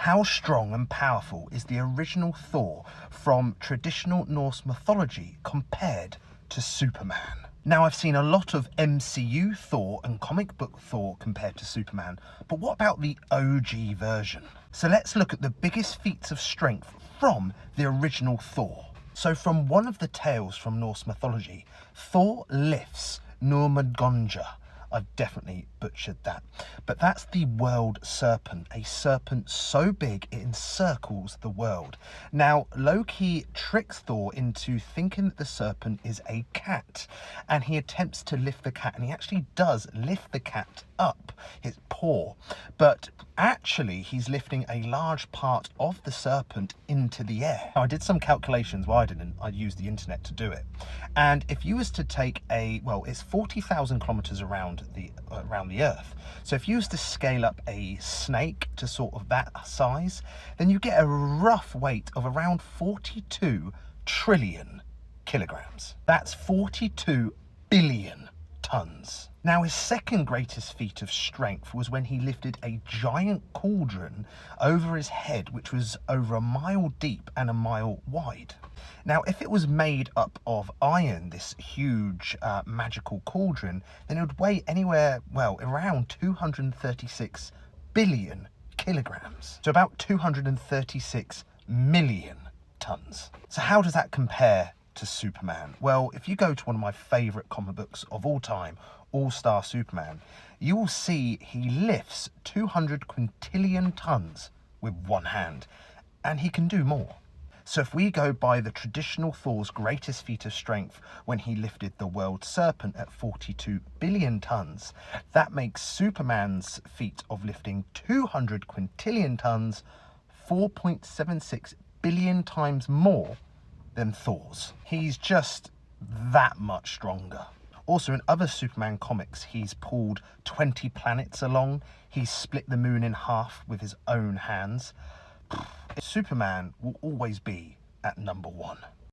How strong and powerful is the original Thor from traditional Norse mythology compared to Superman? Now, I've seen a lot of MCU Thor and comic book Thor compared to Superman, but what about the OG version? So let's look at the biggest feats of strength from the original Thor. So from one of the tales from Norse mythology, Thor lifts Núrmungandr. I've definitely butchered that. But that's the World Serpent, a serpent so big it encircles the world. Now, Loki tricks Thor into thinking that the serpent is a cat, and he attempts to lift the cat, and he actually does lift the cat up his paw, but actually he's lifting a large part of the serpent into the air. Now, I did some calculations. Well, I didn't. I used the internet to do it. And if you was to take it's 40,000 kilometers around the earth. So if you was to scale up a snake to sort of that size, then you get a rough weight of around 42 trillion kilograms. That's 42 billion tons. Now, his second greatest feat of strength was when he lifted a giant cauldron over his head, which was over a mile deep and a mile wide. Now, if it was made up of iron, this huge magical cauldron, then it would weigh anywhere, around 236 billion kilograms. So about 236 million tons. So how does that compare to Superman? Well, if you go to one of my favorite comic books of all time, All-Star Superman, you will see he lifts 200 quintillion tons with one hand, and he can do more. So if we go by the traditional Thor's greatest feat of strength when he lifted the World Serpent at 42 billion tons, that makes Superman's feat of lifting 200 quintillion tons 4.76 billion times more than Thor's. He's just that much stronger. Also, in other Superman comics, he's pulled 20 planets along. He's split the moon in half with his own hands. Superman will always be at number one.